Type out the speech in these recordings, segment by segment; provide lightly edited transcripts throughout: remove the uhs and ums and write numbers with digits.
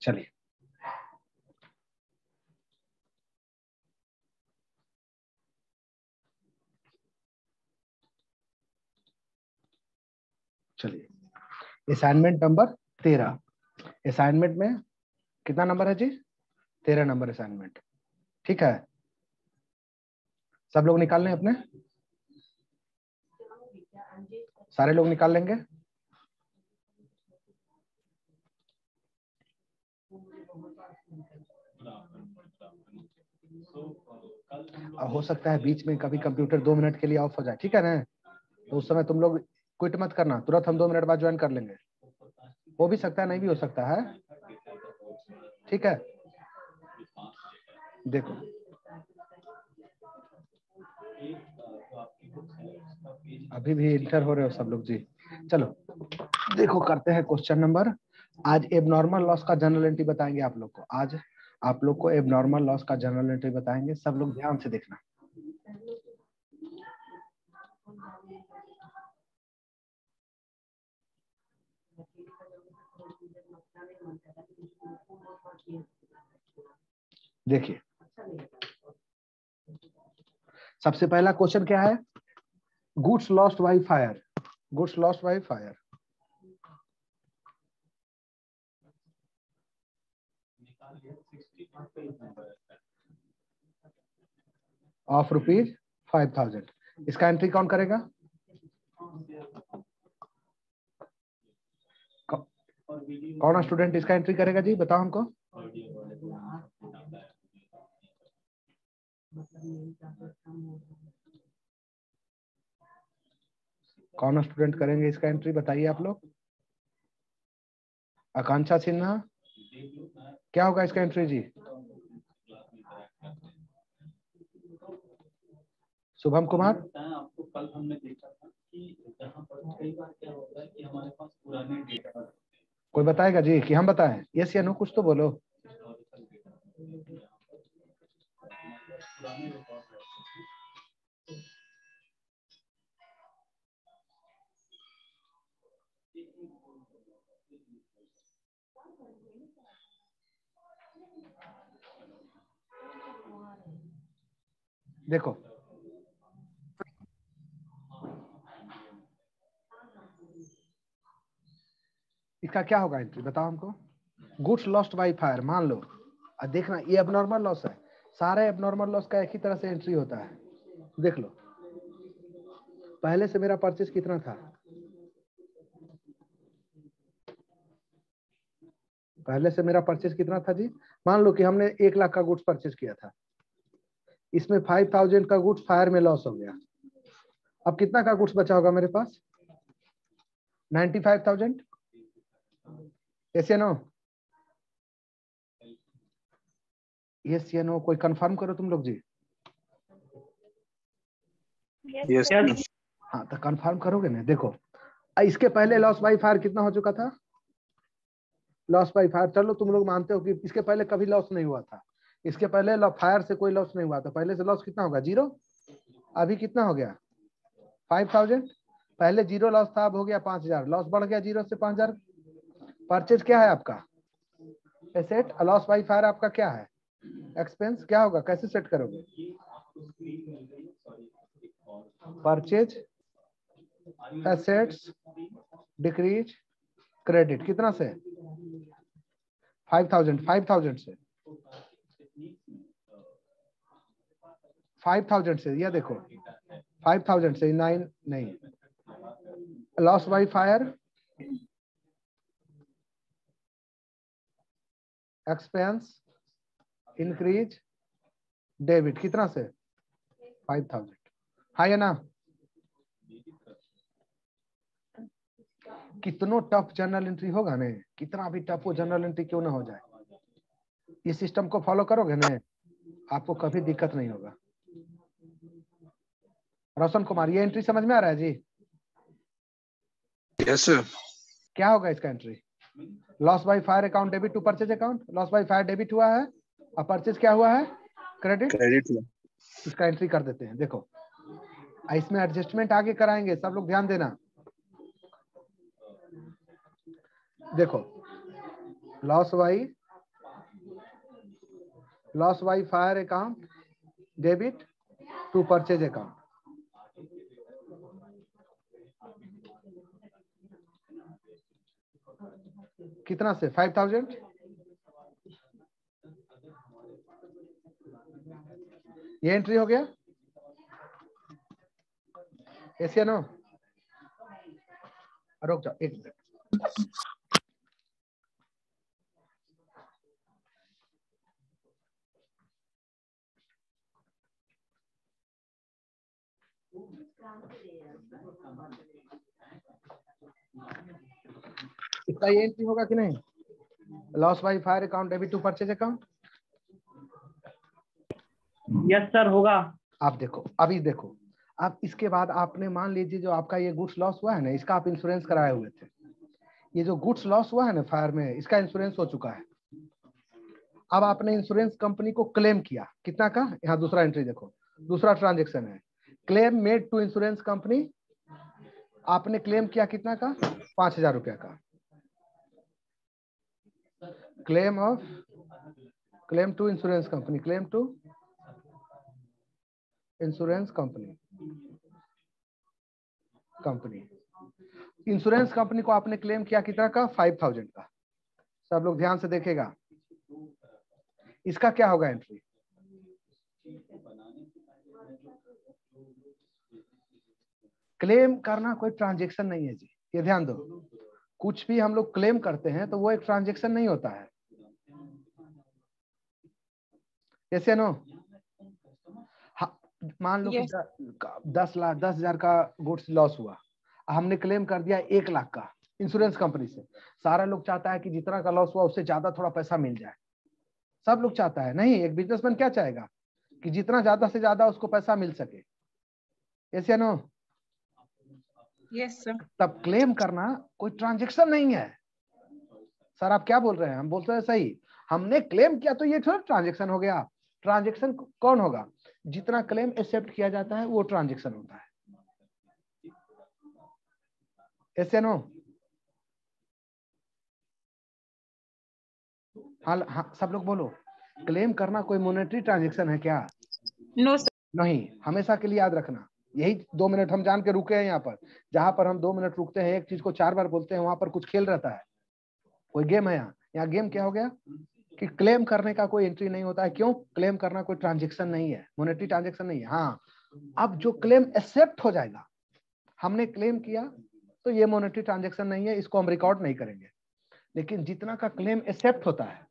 चलिए assignment number 13। Assignment में कितना नंबर है जी? 13 नंबर असाइनमेंट। ठीक है, सब लोग निकाल लें अपने, सारे लोग निकाल लेंगे। अब हो सकता है बीच में कभी कंप्यूटर 2 मिनट के लिए ऑफ हो जाए, ठीक है ना? तो उस समय तुम लोग क्विट मत करना, तुरंत हम 2 मिनट बाद ज्वाइन कर लेंगे। हो भी सकता है, नहीं भी हो सकता है, ठीक है? देखो अभी भी इंटर हो रहे हो सब लोग जी। चलो देखो करते हैं क्वेश्चन नंबर। आज एबनॉर्मल लॉस का जनरल एंट्री बताएंगे आप लोग को। आज आप लोग को एबनॉर्मल लॉस का जनरल एंट्री बताएंगे, सब लोग ध्यान से देखना। देखिए सबसे पहला क्वेश्चन क्या है? Goods lost by fire. Goods lost by fire of ₹5,000। इसका एंट्री कौन करेगा? कौन स्टूडेंट इसका एंट्री करेगा जी? बताओ हमको। कौन स्टूडेंट करेंगे इसका एंट्री? बताइए आप लोग। आकांक्षा सिन्हा, क्या होगा इसका एंट्री जी? शुभम कुमार, आपको कल हमने देखा था कि जहां पर कई बार क्या होता है कि हमारे पास पुराने डेटा, कोई बताएगा जी कि हम बताएं? यस या नो, कुछ तो बोलो। देखो इसका क्या होगा एंट्री, बताओ हमको। गुड्स लॉस्ट बाय फायर मान लो, और देखना ये एबनॉर्मल लॉस है। सारे एबनॉर्मल लॉस का एक ही तरह से एंट्री होता है। देख लो पहले से मेरा परचेज कितना था। पहले से मेरा परचेज कितना था जी? मान लो कि हमने 1 लाख का गुड्स परचेज किया था, इसमें 5,000 का गुड्स फायर में लॉस हो गया। अब कितना का गुड्स बचा होगा मेरे पास? 95,000। यस या नो? यस या नो, कोई कंफर्म करो तुम लोग जी। यस हाँ तो कंफर्म करोगे ना। देखो इसके पहले लॉस बाय फायर कितना हो चुका था? लॉस बाय फायर, चलो तुम लोग मानते हो कि इसके पहले कभी लॉस नहीं हुआ था। इसके पहले फायर से कोई लॉस नहीं हुआ था, पहले से लॉस कितना होगा? 0। अभी कितना हो गया? 5,000। पहले 0 लॉस था, अब हो गया 5,000। लॉस बढ़ गया 0 से 5,000। परचेज क्या है आपका? एसेट। लॉस बाय फायर आपका क्या है? एक्सपेंस। क्या होगा, कैसे सेट करोगे? Purchase assets decrease credit. कितना से? 5,000। 5,000 से 5,000 से, यह देखो 5,000 से 9 नहीं। Loss by fire expense increase debit. कितना से? 5,000। हाँ या ना? कितनो टफ जनरल एंट्री होगा ना, कितना भी टफ हो जनरल एंट्री क्यों ना हो जाए, इस सिस्टम को फॉलो करोगे ना, आपको कभी दिक्कत नहीं होगा। रोशन कुमार, ये एंट्री समझ में आ रहा है जी? Yes sir. क्या होगा इसका entry? Loss by fire account debit to purchase account. Loss by fire debit हुआ है और परचेज क्या हुआ है? क्रेडिट। इसका एंट्री कर देते हैं। देखो इसमें एडजस्टमेंट आगे कराएंगे, सब लोग ध्यान देना। देखो loss by loss by fire account debit to purchase account. कितना से 5000। ये एंट्री हो गया, ऐसे नो। रुक जाओ एक मिनट। इसका ये एंट्री होगा कि नहीं, loss by fire account debit to purchase account. Yes sir होगा। आप देखो, अभी देखो, अब इसके बाद आपने मान लीजिए जो आपका ये गुड्स लॉस हुआ है ना, इसका आप इंश्योरेंस कराए हुए थे। ये जो गुड्स लॉस हुआ है ना फायर में, इसका इंश्योरेंस हो चुका है। अब आपने इंश्योरेंस कंपनी को क्लेम किया, कितना का, यहाँ दूसरा एंट्री देखो, दूसरा ट्रांजेक्शन है, claim made to insurance company. आपने क्लेम किया कितना का, 5000 रुपया का। Claim to insurance company, claim to insurance company. Insurance company को आपने क्लेम किया कितना का, 5000 का। सब लोग ध्यान से देखेगा, इसका क्या होगा एंट्री। क्लेम करना कोई ट्रांजैक्शन नहीं है जी, ये ध्यान दो। कुछ भी हम लोग क्लेम करते हैं तो वो एक ट्रांजैक्शन नहीं होता है, ऐसे नो। मान लो कि 10,00,000 का गुड्स लॉस हुआ, हमने क्लेम कर दिया 1 लाख का इंश्योरेंस कंपनी से। सारा लोग चाहता है कि जितना का लॉस हुआ उससे ज्यादा थोड़ा पैसा मिल जाए, सब लोग चाहता है। नहीं, एक बिजनेसमैन क्या चाहेगा कि जितना ज्यादा से ज्यादा उसको पैसा मिल सके, ऐसे नो। Yes sir. तब क्लेम करना कोई ट्रांजैक्शन नहीं है। सर आप क्या बोल रहे हैं, हम बोलते हैं सही, हमने क्लेम किया तो ये थोड़ा ट्रांजैक्शन हो गया। ट्रांजैक्शन कौन होगा, जितना क्लेम एक्सेप्ट किया जाता है वो ट्रांजैक्शन होता है, ऐसे नो। हाँ सब लोग बोलो, क्लेम करना कोई मॉनेटरी ट्रांजैक्शन है क्या। No sir. नहीं, हमेशा के लिए याद रखना। यही 2 मिनट हम जान के रुके हैं यहाँ पर। जहां पर हम 2 मिनट रुकते हैं, एक चीज को 4 बार बोलते हैं, वहां पर कुछ खेल रहता है, कोई गेम है यहाँ गेम क्या हो गया कि क्लेम करने का कोई एंट्री नहीं होता है। क्यों, क्लेम करना कोई ट्रांजैक्शन नहीं है, मॉनेटरी ट्रांजैक्शन नहीं है। हाँ, अब जो क्लेम एक्सेप्ट हो जाएगा, हमने क्लेम किया तो ये मॉनेटरी ट्रांजैक्शन नहीं है, इसको हम रिकॉर्ड नहीं करेंगे। लेकिन जितना का क्लेम एक्सेप्ट होता है,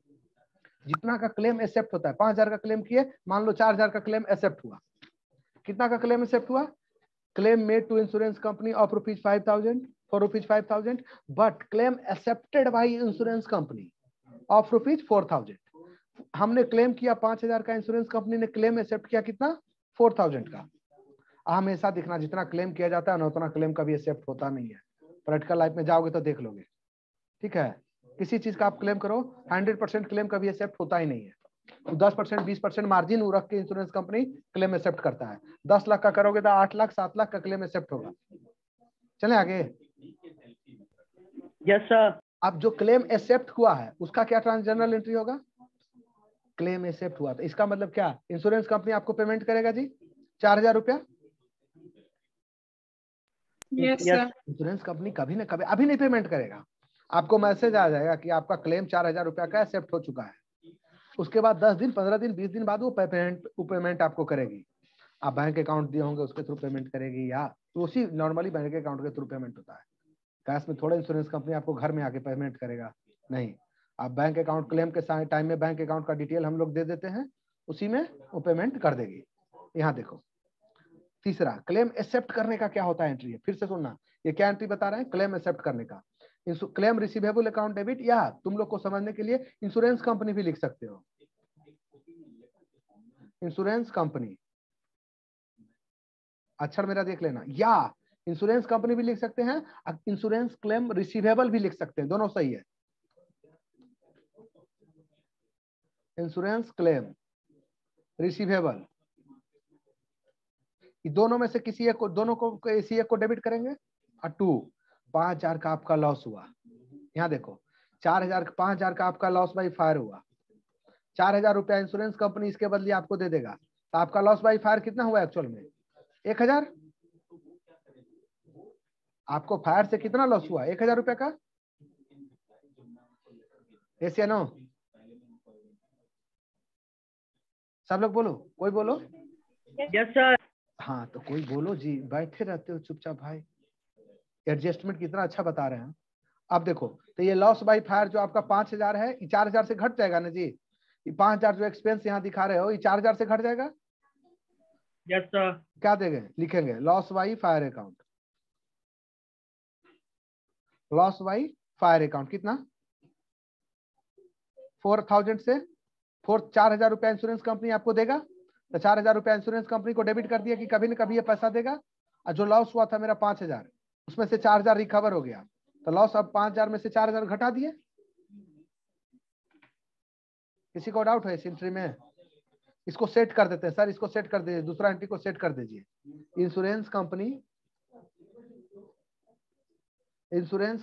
जितना का क्लेम एक्सेप्ट होता है, 5000 का क्लेम किए, मान लो 4000 का क्लेम एक्सेप्ट हुआ, कितना का क्लेम एक्सेप्ट हुआ, claim made to insurance company of ₹5000 for ₹5000, but claim accepted by insurance company of ₹4000। हमने क्लेम किया 5000 का, इंश्योरेंस कंपनी ने क्लेम एक्सेप्ट किया कितना, 4000 का। हमेशा देखना, जितना क्लेम किया जाता है ना उतना क्लेम कभी एक्सेप्ट होता नहीं है। प्रैक्टिकल लाइफ में जाओगे तो देख लोगे, ठीक है। किसी चीज का आप क्लेम करो, 100% क्लेम कभी एक्सेप्ट होता ही नहीं है। तो 10% 20% मार्जिन रख के इंश्योरेंस कंपनी क्लेम एक्सेप्ट करता है। 10 लाख का करोगे तो 8 लाख 7 लाख का क्लेम एक्सेप्ट होगा। चले आगे। Yes sir. अब जो क्लेम एक्सेप्ट हुआ है उसका क्या ट्रांसजर्नल एंट्री होगा, क्लेम एक्सेप्ट हुआ, तो इसका मतलब क्या, इंश्योरेंस कंपनी आपको पेमेंट करेगा जी 4000 रुपया। Yes sir. इंश्योरेंस कंपनी कभी ना कभी अभी नहीं पेमेंट करेगा, आपको मैसेज आ जाएगा कि आपका क्लेम 4000 रुपया का एक्सेप्ट हो चुका है। उसके बाद 10 दिन 15 दिन 20 दिन बाद वो पेमेंट आपको करेगी। आप बैंक अकाउंट दिए होंगे उसके थ्रू पेमेंट करेगी, या तो उसी नॉर्मली बैंक अकाउंट के थ्रू पेमेंट होता है। कैश में थोड़ा इंश्योरेंस कंपनी आपको घर में आके पेमेंट करेगा, नहीं। आप बैंक अकाउंट क्लेम के टाइम में बैंक अकाउंट का डिटेल हम लोग दे देते हैं, उसी में वो पेमेंट कर देगी। यहाँ देखो, तीसरा क्लेम एक्सेप्ट करने का क्या होता है एंट्री है, फिर से सुनना, ये क्या एंट्री बता रहे हैं, क्लेम एक्सेप्ट करने का। क्लेम रिसीवेबल अकाउंट डेबिट, या तुम लोग को समझने के लिए इंश्योरेंस कंपनी भी लिख सकते हो, इंश्योरेंस कंपनी, अक्षर मेरा देख लेना, या इंश्योरेंस कंपनी भी लिख सकते हैं, इंश्योरेंस क्लेम रिसीवेबल भी लिख सकते हैं, दोनों सही है। इंश्योरेंस क्लेम रिसीवेबल, दोनों में से किसी एक को, दोनों को किसी एक को डेबिट करेंगे। और 5000 का आपका लॉस हुआ, यहाँ देखो 5000 का आपका लॉस बाई फायर हुआ, 4,000 रुपया इंश्योरेंस कंपनी इसके बदले आपको दे देगा, तो आपका लॉस बाई फायर कितना हुआ एक्चुअल में? 1,000। आपको फायर से कितना लॉस हुआ? 1,000 रुपया का। यस या नो? सब लोग बोलो, कोई बोलो। Yes sir. हाँ तो कोई बोलो जी, बैठे रहते हो चुपचाप भाई। एडजस्टमेंट कितना अच्छा बता रहे हैं। अब देखो, तो ये लॉस बाई फायर जो आपका 5,000 है, ये 4,000 से घट जाएगा ना जी। ये 5,000 जो एक्सपेंस यहाँ दिखा रहे हो, ये 4,000 से घट जाएगा। Yes sir. क्या देंगे? लिखेंगे loss by fire account. Loss by fire account कितना? 4,000 से 4,000 रुपया इंश्योरेंस कंपनी आपको देगा, तो 4,000 रुपया इंश्योरेंस कंपनी को डेबिट कर दिया कि कभी न कभी ये पैसा देगा। और जो लॉस हुआ था मेरा 5,000, उसमें से 4,000 रिकवर हो गया, तो लॉस अब 5,000 में से 4,000 घटा दिए। किसी को डाउट है इस एंट्री में? इसको सेट कर देते हैं सर, इसको सेट कर दीजिए, दूसरा एंट्री को सेट कर दीजिए। इंश्योरेंस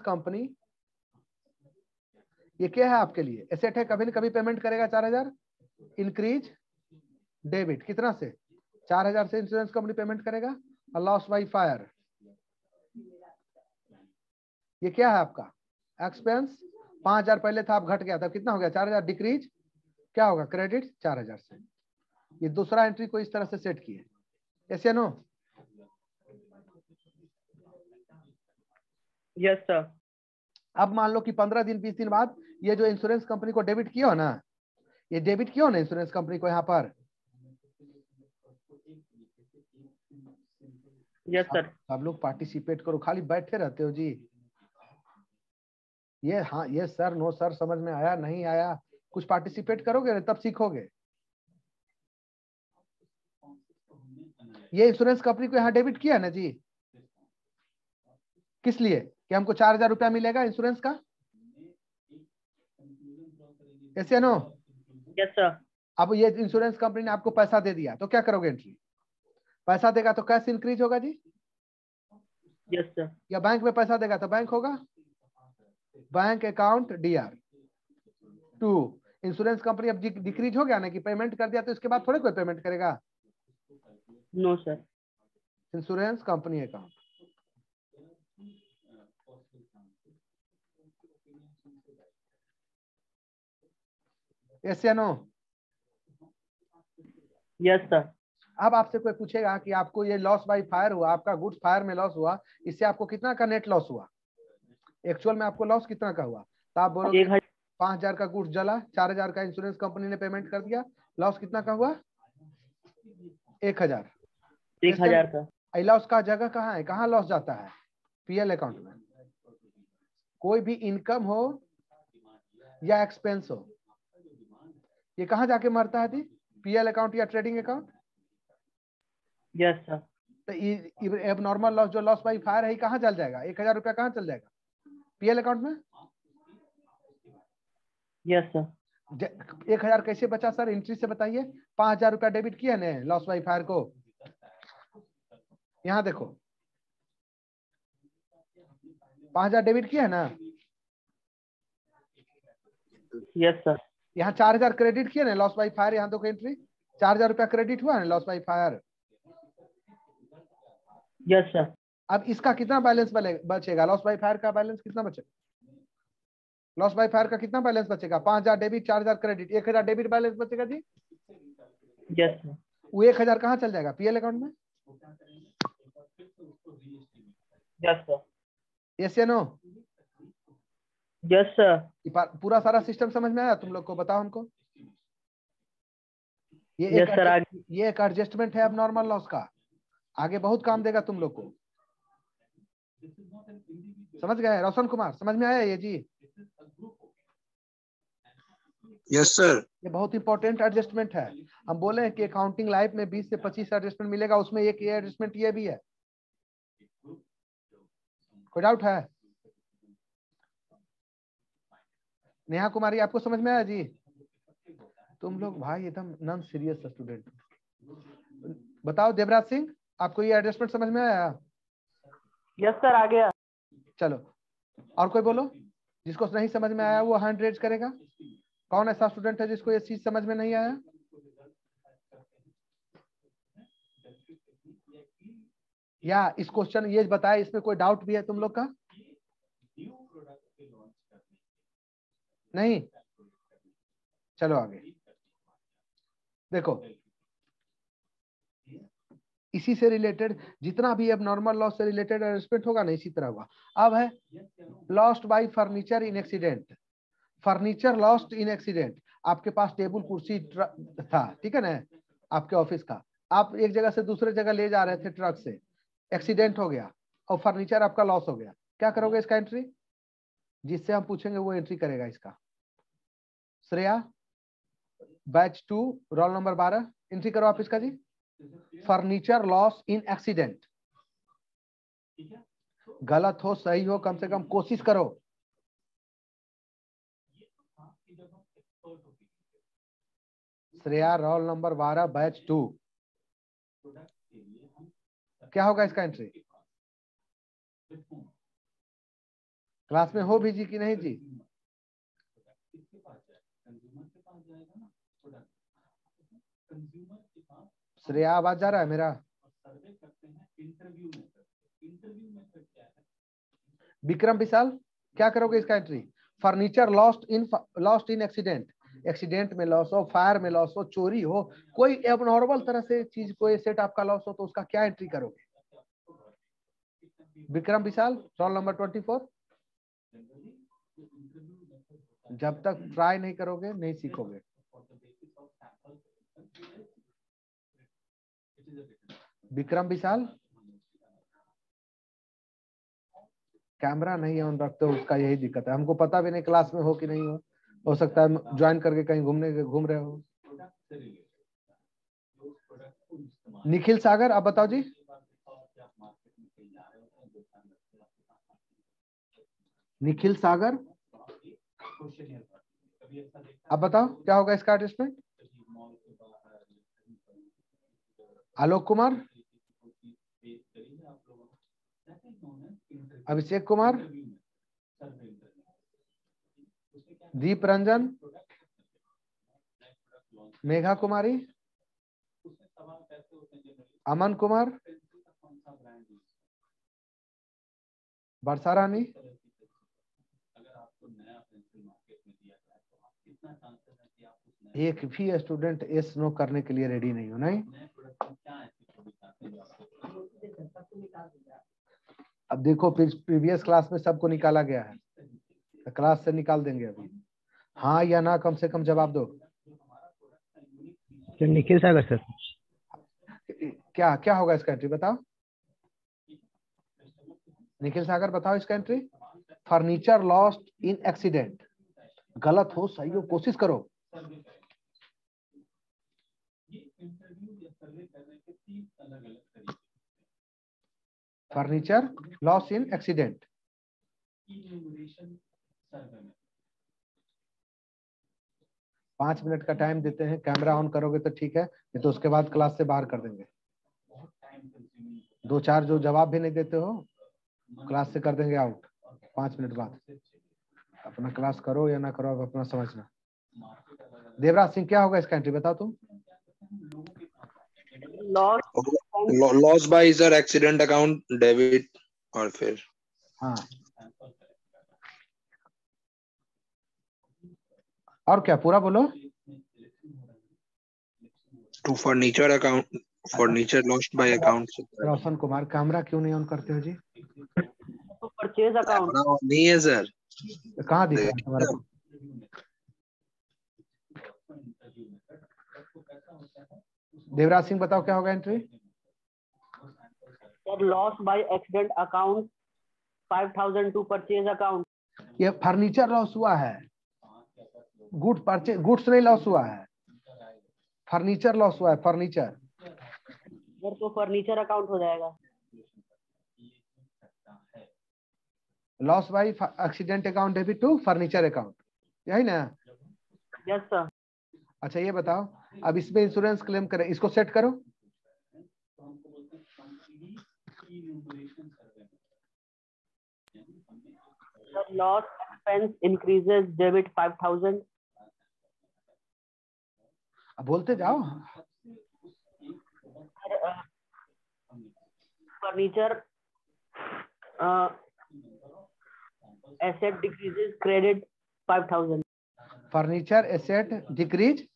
कंपनी ये क्या है आपके लिए? एसेट है, कभी न कभी पेमेंट करेगा 4,000। इंक्रीज डेबिट कितना से? 4,000 से इंश्योरेंस कंपनी पेमेंट करेगा। और लॉस बाई फायर ये क्या है आपका? एक्सपेंस 5,000 पहले था, अब घट गया था, कितना हो गया? 4,000। डिक्रीज क्या होगा? क्रेडिट 4,000 से। ये दूसरा एंट्री को इस तरह से सेट किए। यस या नो? Yes sir. अब मान लो कि 15 दिन 20 दिन बाद ये जो इंश्योरेंस कंपनी को डेबिट किया हो ना, ये डेबिट किया हो ना इंश्योरेंस कंपनी को यहाँ पर। Yes sir. सब लोग पार्टिसिपेट करो, खाली बैठे रहते हो जी। ये हाँ, ये सर, नो सर, समझ में आया नहीं आया, कुछ पार्टिसिपेट करोगे तब सीखोगे। ये इंश्योरेंस कंपनी को यहाँ डेबिट किया ना जी, किस लिए? कि हमको 4,000 रुपया मिलेगा इंश्योरेंस का। ऐसे नो? Yes sir. अब ये इंश्योरेंस कंपनी ने आपको पैसा दे दिया, तो क्या करोगे एंट्री? पैसा देगा तो कैश इंक्रीज होगा जी। Yes sir. या बैंक में पैसा देगा तो बैंक होगा bank account DR 2। Insurance company अब डिक्रीज हो गया ना, कि पेमेंट कर दिया तो इसके बाद थोड़े कोई पेमेंट करेगा। No sir. Insurance company account. Yes या नो? Yes sir. अब आपसे कोई पूछेगा कि आपको ये लॉस बाई फायर हुआ, आपका गुड्स फायर में लॉस हुआ, इससे आपको कितना का नेट लॉस हुआ? एक्चुअल में आपको लॉस कितना का हुआ? तो आप बोलोगे 5,000 का गुड्स जला, 4,000 का इंश्योरेंस कंपनी ने पेमेंट कर दिया, लॉस कितना का हुआ? 1,000। 1,000 का। लॉस का जगह कहाँ है? कहाँ लॉस जाता है? PL अकाउंट में। कोई भी इनकम हो या एक्सपेंस हो, ये कहाँ जाके मरता है जी? PL अकाउंट या ट्रेडिंग अकाउंट। Yes sir. तो अब नॉर्मल लॉस जो लॉस बाई फायर है, कहाँ चल जाएगा? 1,000 रुपया कहाँ चल जाएगा? PL अकाउंट में। Yes sir. 1,000 कैसे बचा सर? एंट्री से बताइए। 5,000 रुपया डेबिट किया ने लॉस बाई फायर को। यहाँ देखो 5,000 डेबिट किया है ना। Yes sir. यहाँ 4,000 क्रेडिट किया ना लॉस बाई फायर। यहाँ देखो एंट्री 4,000 रुपया क्रेडिट हुआ है loss by fire. Yes sir. अब इसका कितना बैलेंस बचेगा? लॉस बाई फायर का बैलेंस कितना बचेगा? लॉस बाई फायर का कितना बैलेंस बचेगा? 5,000 डेबिट, 4,000 क्रेडिट, 1,000 डेबिट बैलेंस बचेगा जी। Yes sir. वो 1,000 कहाँ चल जाएगा? PL अकाउंट में। Yes sir. यस या नो? Yes sir. पूरा सारा सिस्टम समझ में आया तुम लोग को? बताओ हमको। ये यस सर। ये एक एडजस्टमेंट है अब नॉर्मल लॉस का, आगे बहुत काम देगा तुम लोग को। समझ गए रोशन कुमार? समझ में आया ये जी? Yes sir. ये बहुत इंपॉर्टेंट एडजस्टमेंट है। हम बोले हैं कि अकाउंटिंग लाइफ में 20 से 25 एडजस्टमेंट मिलेगा, उसमें एक ये एडजस्टमेंट ये भी है। कोई डाउट है? नेहा कुमारी आपको समझ में आया जी? तुम लोग भाई एकदम नॉन सीरियस स्टूडेंट। बताओ देवराज सिंह, आपको ये एडजस्टमेंट समझ में आया? यस सर, आ गया। चलो और कोई बोलो, जिसको नहीं समझ में आया वो हैंड रेज करेगा। कौन ऐसा स्टूडेंट है जिसको ये चीज समझ में नहीं आया? या इस क्वेश्चन ये बताए, इसमें कोई डाउट भी है तुम लोग का? नहीं, चलो आगे देखो। इसी से रिलेटेड जितना भी अब नॉर्मल लॉस से रिलेटेड अरेंजमेंट होगा ना, इसी तरह होगा। अब है lost by furniture in accident. Furniture lost in accident. आपके पास टेबल कुर्सी था, ठीक है ना, आपके ऑफिस का। आप एक जगह से दूसरे जगह ले जा रहे थे ट्रक से, एक्सीडेंट हो गया और फर्नीचर आपका लॉस हो गया। क्या करोगे इसका एंट्री? जिससे हम पूछेंगे वो एंट्री करेगा इसका। Shreya, batch 2, roll number 12, entry करो आप इसका जी। Furniture loss in accident. गलत हो सही हो, कम से कम कोशिश करो। श्रेया, रोल नंबर 12, बैच 2, क्या होगा इसका एंट्री? क्लास में हो भी जी कि नहीं जी? श्रेया, आवाज जा रहा है मेरा? विक्रम विशाल, क्या करोगे इसका entry? Furniture lost in accident. Accident में लॉस हो, फायर में लॉस हो, चोरी हो, कोई एबनॉर्मल तरह से चीज, कोई सेट आपका लॉस हो, तो उसका क्या एंट्री करोगे? विक्रम विशाल, रोल नंबर 24। जब तक ट्राई नहीं करोगे नहीं सीखोगे। विक्रम विशाल, कैमरा नहीं ऑन रखते हो, उसका यही दिक्कत है। हमको पता भी नहीं क्लास में हो कि नहीं हो सकता है ज्वाइन करके कहीं घूम रहे हो। निखिल सागर, आप बताओ जी। निखिल सागर, अब बताओ क्या होगा इसका एडजस्टमेंट? आलोक कुमार, अभिषेक कुमार, दीप रंजन, मेघा कुमारी, अमन कुमार, वर्षा रानी। एक भी स्टूडेंट एस नो करने के लिए रेडी नहीं हो? नहीं, अब देखो प्रीवियस क्लास में सबको निकाला गया है, तो क्लास से निकाल देंगे अभी। हाँ या ना कम से कम जवाब दो। निखिल सागर सर। क्या क्या होगा इसका एंट्री बताओ? निखिल सागर बताओ इसका entry. Furniture lost in accident. गलत हो सही हो कोशिश करो। Furniture loss in accident. 5 minute का टाइम देते हैं। कैमरा ऑन करोगे तो ठीक है, नहीं तो उसके बाद क्लास से बाहर कर देंगे। 2-4 जो जवाब भी नहीं देते हो क्लास से कर देंगे आउट 5 मिनट बाद। अपना क्लास करो या ना करो, अब अपना समझना। देवराज सिंह, क्या होगा इसका एंट्री बताओ तुम? Loss by sir accident account debit और फिर हाँ, और क्या पूरा बोलो। To furniture account, furniture lost by account. Roshan Kumar, camera क्यों नहीं ऑन करते हो जी? तो परचेज अकाउंट नहीं है सर, कहाँ दिख रहा है तुम्हारा? देवराज सिंह बताओ क्या होगा entry? Loss by accident account 5000 to purchase account. ये फर्नीचर लॉस हुआ है, गुड्स नहीं लॉस हुआ है, फर्नीचर लॉस हुआ है। फर्नीचर तो फर्नीचर अकाउंट हो जाएगा। Loss by accident account debit to furniture account, यही ना? Yes sir. अच्छा ये बताओ, अब इसमें इंश्योरेंस क्लेम करें, इसको सेट करो। Loss expense increases debit 5000। अब बोलते जाओ। Furniture asset decreases credit 5000। Furniture asset decrease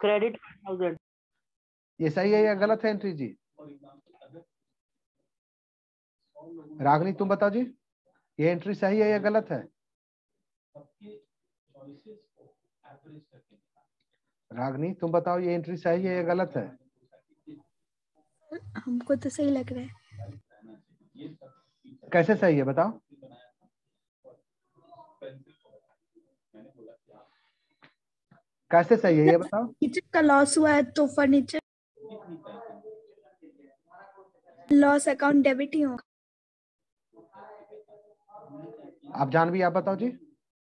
credit 5000। ये सही है या गलत है एंट्री जी? रागनी तुम बताओ जी, ये एंट्री सही है या गलत है? रागनी तुम बताओ, ये एंट्री सही है या गलत है? हमको तो सही लग रहा है। कैसे सही है बताओ? कैसे सही है ये बताओ? फर्नीचर का लॉस हुआ है तो फर्नीचर लॉस अकाउंट डेबिट ही होगा। आप जानवी आप बताओ जी,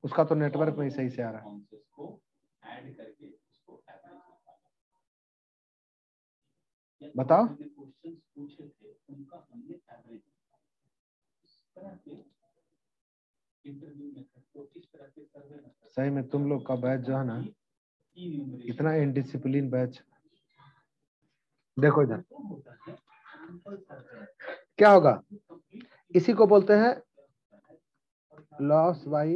उसका तो नेटवर्क में सही से आ रहा है। बताओ। सही में तुम लोग का बैच जो है ना, इतना इनडिसिप्लिन बैच। देखो इधर क्या होगा, इसी को बोलते हैं loss by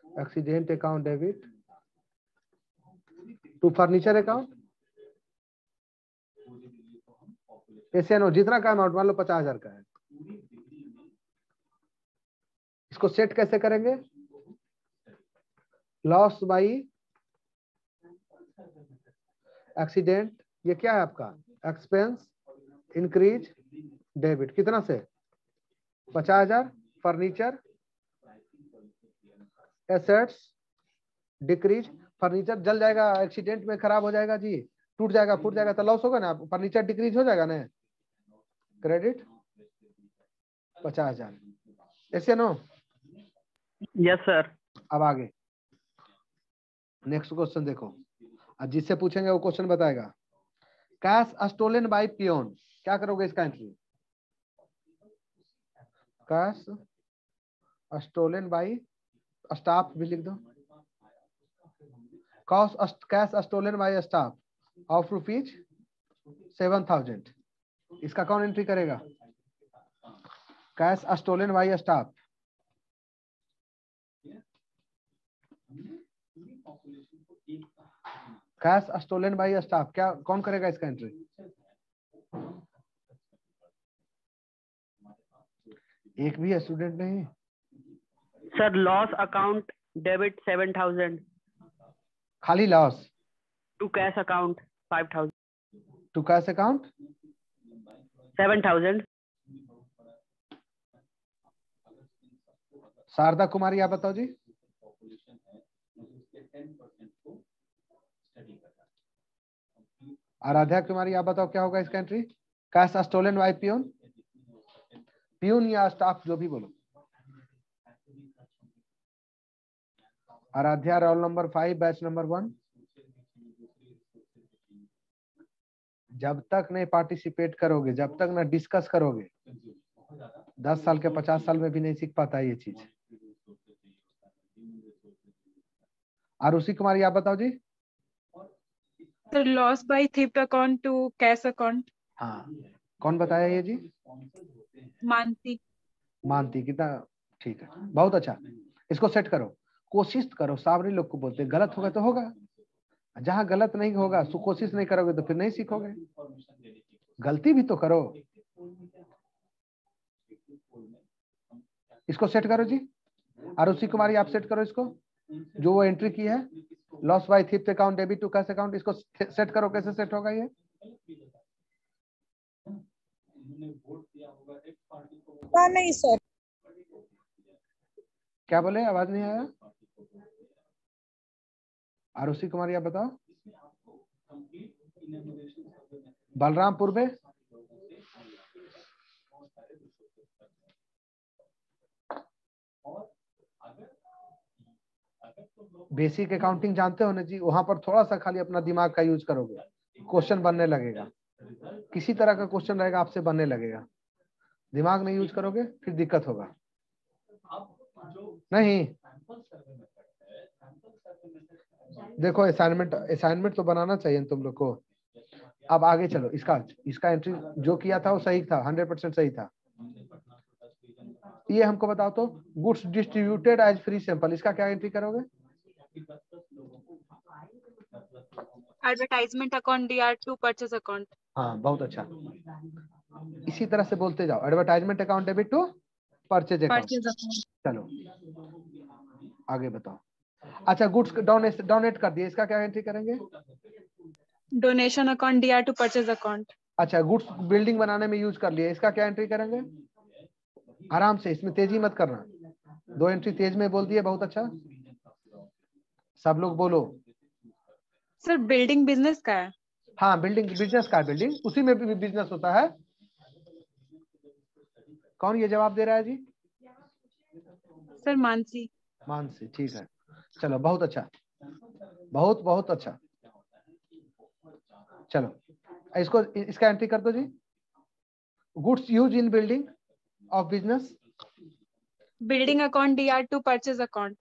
accident account debit to furniture account. SNO जितना का अमाउंट मान लो 50,000 का है, इसको सेट कैसे करेंगे? लॉस बाई एक्सीडेंट, ये क्या है आपका? एक्सपेंस इंक्रीज डेबिट कितना से? 50,000। फर्नीचर एसेट्स डिक्रीज, फर्नीचर जल जाएगा, एक्सीडेंट में खराब हो जाएगा जी, टूट जाएगा, फूट जाएगा तो लॉस होगा ना, फर्नीचर डिक्रीज हो जाएगा ना। क्रेडिट 50,000। ऐसे नो? Yes sir. अब आगे नेक्स्ट क्वेश्चन देखो, अब जिससे पूछेंगे वो क्वेश्चन बताएगा। कैश स्टोलन बाय पियोन, क्या करोगे इसका entry? Cash stolen by staff भी लिख दो। Cash stolen by staff of rupees 7,000, इसका कौन एंट्री करेगा? Cash stolen by staff. Cash stolen by staff, क्या कौन करेगा इसका एंट्री? एक भी स्टूडेंट नहीं? सर लॉस अकाउंट डेबिट 7000 खाली loss to cash account 5000 to cash account 7000। Sharda Kumari आप बताओ जी। आराध्या कुमारी आप बताओ क्या होगा इसका entry? Cash stolen by peon, peon या स्टाफ जो भी बोलो। Aaradhya roll number 5 batch number 1। जब तक नहीं पार्टिसिपेट करोगे, जब तक ना डिस्कस करोगे, 10 साल के 50 साल में भी नहीं सीख पाता ये चीज। आरुषि कुमारी आप बताओ जी। Sir loss by theft account to cash account. हाँ कौन बताया ये जी? मानती। मानती, कितना ठीक है, बहुत अच्छा। इसको सेट करो, कोशिश करो। सावरी लोग को बोलते हैं गलत होगा तो होगा, जहां गलत नहीं होगा तो कोशिश नहीं करोगे तो फिर नहीं सीखोगे। गलती भी तो करो। इसको सेट करो जी। आरुषि कुमारी आप सेट करो इसको, जो वो एंट्री की है loss by theft account debit to cash account, इसको सेट करो। कैसे सेट होगा ये? नहीं सर। क्या बोले, आवाज नहीं आया? आरुषि कुमारी आप बताओ। बलरामपुर में बेसिक अकाउंटिंग जानते हो ना जी, वहां पर थोड़ा सा खाली अपना दिमाग का यूज करोगे, क्वेश्चन बनने लगेगा। किसी तरह का क्वेश्चन रहेगा आपसे बनने लगेगा। दिमाग नहीं यूज करोगे फिर दिक्कत होगा। नहीं देखो असाइनमेंट तो बनाना चाहिए तुम लोग को। अब आगे चलो, इसका एंट्री जो किया था वो सही था, 100% सही था। ये हमको बताओ तो, goods distributed as free sample, इसका क्या एंट्री करोगे? Advertisement account DR2 purchase account. हाँ बहुत अच्छा, इसी तरह से बोलते जाओ, advertisement account debit to purchase account. चलो आगे बताओ। अच्छा गुड्स डोनेट कर दिए, इसका क्या एंट्री करेंगे? Donation account DR2 purchase account. अच्छा गुड्स बिल्डिंग बनाने में यूज कर लिए, इसका क्या एंट्री करेंगे? आराम से, इसमें तेजी मत करना, 2 एंट्री तेज में बोल दिए, बहुत अच्छा। सब लोग बोलो। सर बिल्डिंग बिजनेस का है। हाँ बिल्डिंग बिजनेस का, बिल्डिंग उसी में भी बिजनेस होता है। कौन ये जवाब दे रहा है जी? सर मानसी। मानसी, ठीक है। चलो बहुत अच्छा, बहुत बहुत अच्छा। चलो इसको, इसका एंट्री कर दो जी। Goods use in building of business, building account DR2 purchase account.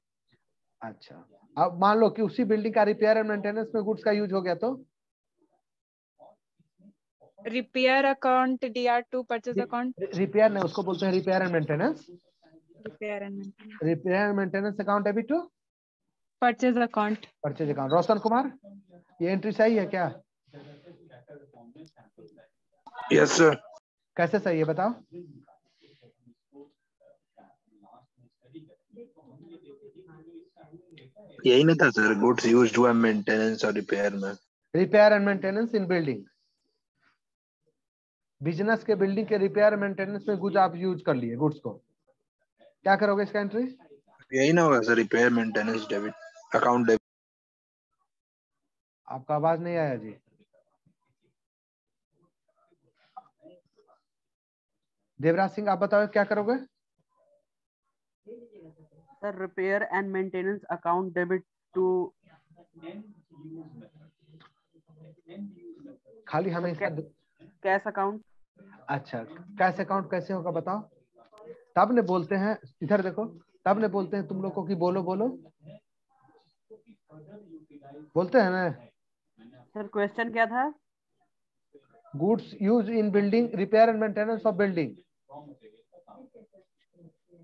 अच्छा अब मान लो कि उसी बिल्डिंग का रिपेयर एंड मेंटेनेंस में गुड्स का यूज हो गया तो repair account DR2 purchase account. Repair नहीं, उसको बोलते हैं repair and maintenance. Repair and maintenance repair and maintenance account debit to purchase account. Purchase account. Roshan Kumar, ये एंट्री सही है क्या? Yes sir. कैसे सही है बताओ? यही नहीं था sir, goods used to maintenance और रिपेयर में। Repair and maintenance in building, business के बिल्डिंग के रिपेयर मेंटेनेंस में गुड्स आप यूज कर लिए, गुड्स को क्या करोगे इसका एंट्री? यही ना होगा sir, repair maintenance debit account debit. आपका आवाज नहीं आया जी। देवराज सिंह आप बताओ क्या करोगे? Sir repair and maintenance account debit to खाली हमेशा कैश अकाउंट। अच्छा कैश अकाउंट कैसे होगा बताओ? तब ने बोलते हैं, इधर देखो, तब ने बोलते हैं तुम लोग को कि बोलो बोलो, बोलते हैं ना। सर क्वेश्चन क्या था? Goods use in building, repair and maintenance of building.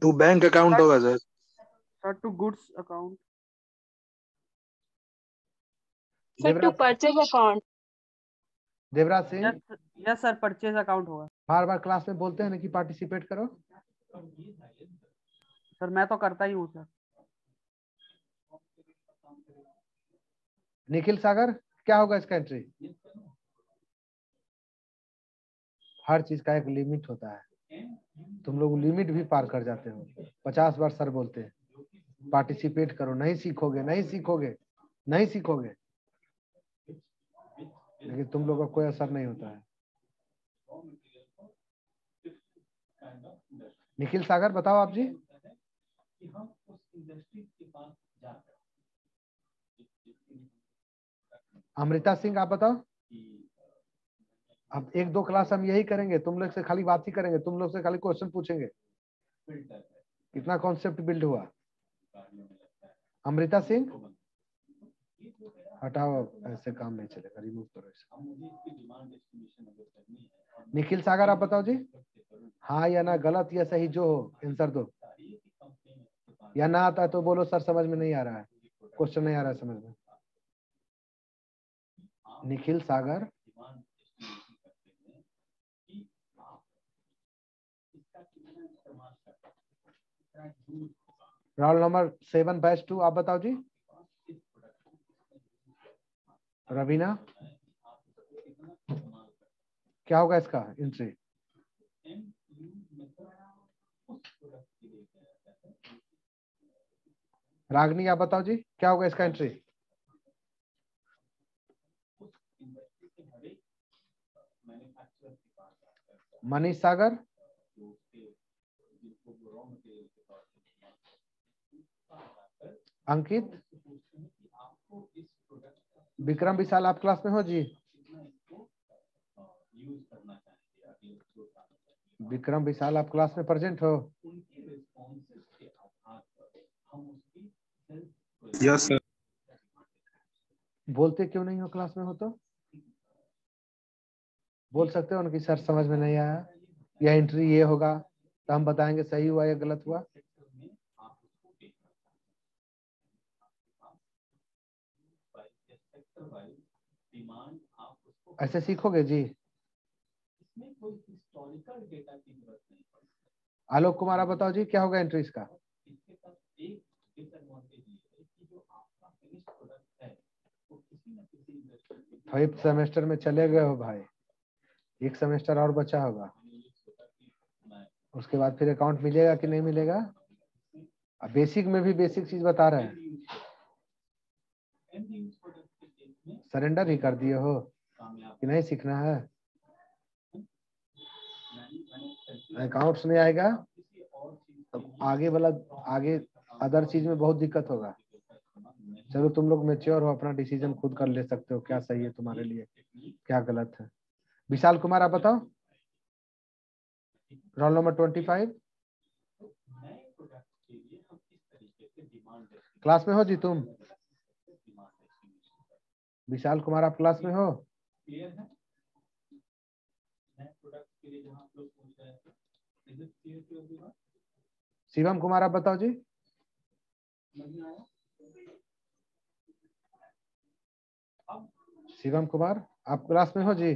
To bank account होगा sir. Sir to goods account. Sir to purchase account. Devraj Singh, yes sir, purchase account होगा। बार बार क्लास में बोलते हैं ना कि पार्टिसिपेट करो। सर मैं तो करता ही हूँ सर। निखिल सागर क्या होगा इसका एंट्री? हर चीज का एक लिमिट होता है, तुम लोग लिमिट भी पार कर जाते हो। 50 बार सर बोलते हैं पार्टिसिपेट करो, नहीं सीखोगे नहीं सीखोगे नहीं सीखोगे, लेकिन तुम लोगों का कोई असर नहीं होता है। निखिल सागर बताओ आप जी। अमृता सिंह आप बताओ। अब 1-2 क्लास हम यही करेंगे, तुम लोग से खाली बात ही करेंगे, तुम लोग से खाली क्वेश्चन पूछेंगे। कितना कॉन्सेप्ट बिल्ड हुआ? अमृता सिंह हटाओ, ऐसे काम नहीं चलेगा, रिमूव करो इसे। निखिल सागर आप बताओ जी। हाँ या ना, गलत या सही जो हो आंसर दो, या ना आता है तो बोलो सर समझ में नहीं आ रहा है, क्वेश्चन नहीं आ रहा है समझ में। निखिल सागर, रोल नंबर 7 बैच 2 आप बताओ जी। रवीना क्या होगा इसका एंट्री? रागनी आप बताओ जी क्या होगा इसका एंट्री? मनीष सागर, अंकित, विक्रम विशाल आप क्लास में हो जी? विक्रम विशाल आप क्लास में प्रेजेंट हो? Yes sir. बोलते क्यों नहीं हो? क्लास में हो तो बोल सकते हो उनकी सर समझ में नहीं आया, यह एंट्री ये होगा, तो हम बताएंगे सही हुआ या गलत हुआ। ऐसे सीखोगे जी। आलोक कुमार आप बताओ जी क्या होगा एंट्रीज का? फिफ्थ सेमेस्टर में चले गए हो भाई, एक सेमेस्टर और बचा होगा, उसके बाद फिर अकाउंट मिलेगा कि नहीं मिलेगा? अब बेसिक में भी बेसिक चीज बता रहे हैं। सरेंडर ही कर दिए हो कि नहीं सीखना है? अकाउंट्स में आएगा तो आगे वाला, आगे अदर चीज में बहुत दिक्कत होगा। चलो तुम लोग मैच्योर हो, अपना डिसीजन खुद कर ले सकते हो, क्या सही है तुम्हारे लिए क्या गलत है। विशाल कुमार आप बताओ, रोल नंबर 25। क्लास में हो जी तुम? विशाल कुमार आप क्लास में हो? शिवम कुमार आप बताओ जी। शिवम कुमार आप क्लास में हो जी?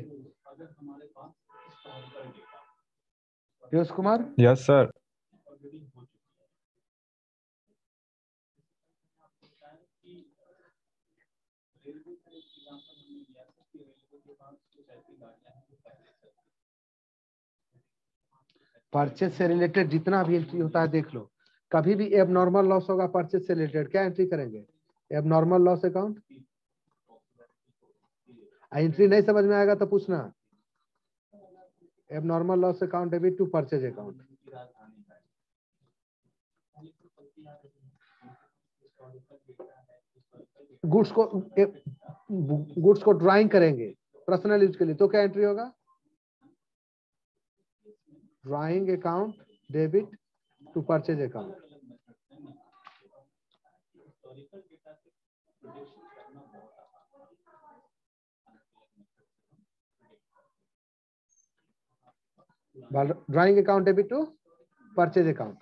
Piyush Kumar? Yes sir. Purchase से रिलेटेड जितना भी एंट्री होता है देख लो, कभी भी एबनॉर्मल लॉस होगा परचेज से रिलेटेड, क्या एंट्री करेंगे? Abnormal loss account. एंट्री नहीं समझ में आएगा तो पूछना। Abnormal loss account debit to purchase account. Goods को ड्राइंग करेंगे पर्सनल यूज के लिए, तो क्या एंट्री होगा? Drawing account debit to purchase account. Drawing account debit to purchase account.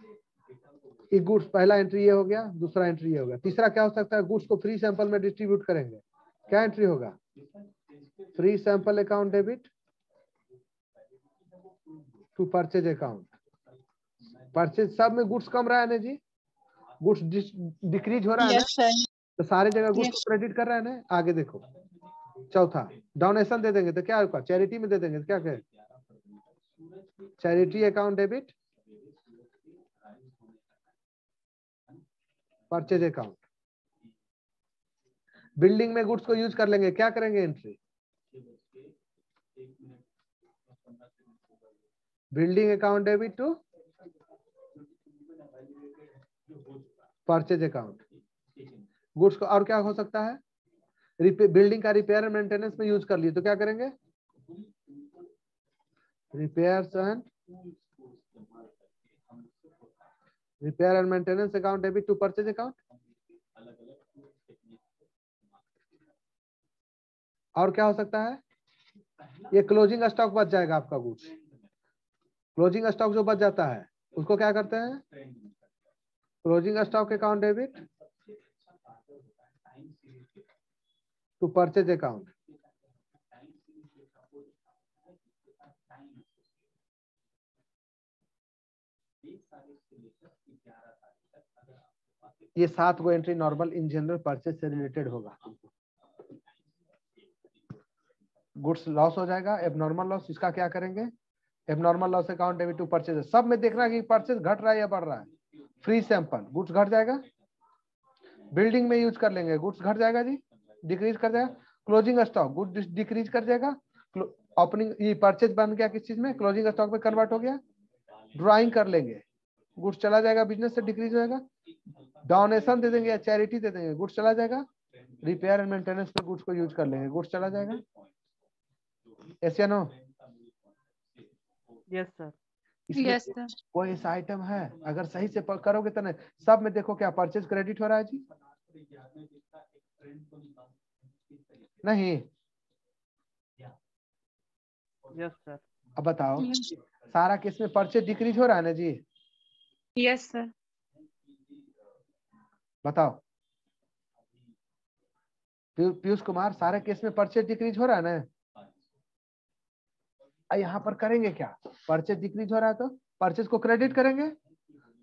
ये गुड्स पहला एंट्री ये हो गया, दूसरा एंट्री ये हो गया। तीसरा क्या हो सकता है? गुड्स को फ्री सैंपल में डिस्ट्रीब्यूट करेंगे, क्या एंट्री होगा? Free sample account debit to purchase account. Purchase सब में गुड्स कम रहा है ना जी, गुड्स डिक्रीज हो रहा है ना, यस सर। तो सारे जगह गुड्स को क्रेडिट कर रहा है ना। आगे देखो चौथा, डोनेशन दे देंगे तो क्या होगा? चैरिटी में दे देंगे तो क्या कहें? Charity account debit purchase account. Building में गुड्स को यूज कर लेंगे, क्या करेंगे entry? Building account debit to purchase account. Goods को और क्या हो सकता है? बिल्डिंग का रिपेयर एंड मेंटेनेंस में यूज कर लिए तो क्या करेंगे? Repair and maintenance account debit to purchase account. और क्या हो सकता है? ये क्लोजिंग स्टॉक बच जाएगा आपका गुड्स। क्लोजिंग स्टॉक जो बच जाता है उसको क्या करते हैं? Closing stock account debit to purchase account. ये 7 गो entry normal in general purchase से रिलेटेड होगा। गुड्स लॉस हो जाएगा, एबनॉर्मल लॉस, इसका क्या करेंगे? Abnormal loss account debit to purchase. सब में देखना कि परचेज घट रहा है या बढ़ रहा है। फ्री सैंपल गुड्स घट जाएगा, बिल्डिंग में यूज कर लेंगे गुड्स घट जाएगा जी, डिक्रीज कर जाएगा। क्लोजिंग स्टॉक गुड्स डिक्रीज कर जाएगा। ओपनिंग ये परचेज बन गया किस चीज में? क्लोजिंग स्टॉक में कन्वर्ट हो गया। ड्राइंग कर लेंगे, गुड्स चला जाएगा, बिजनेस से डिक्रीज हो जाएगा। डोनेशन दे देंगे या चैरिटी दे देंगे, गुड्स चला जाएगा। रिपेयर एंड मेंटेनेंस पे गुड्स को यूज कर लेंगे, गुड्स चला जाएगा। यस या नो? Yes sir. इसमें यस सर। कोई ऐसा आइटम है अगर सही से करोगे तो नहीं। सब में देखो क्या परचेज क्रेडिट हो रहा है जी, नहीं? Yes sir. अब बताओ, सारा केस में परचेज डिक्रीज हो रहा है ना जी? Yes sir. बताओ पीयूष कुमार, सारे केस में परचेज डिक्रीज हो रहा है ना? यहाँ पर करेंगे क्या? परचेज डिक्रीज हो रहा है तो परचेज को क्रेडिट करेंगे।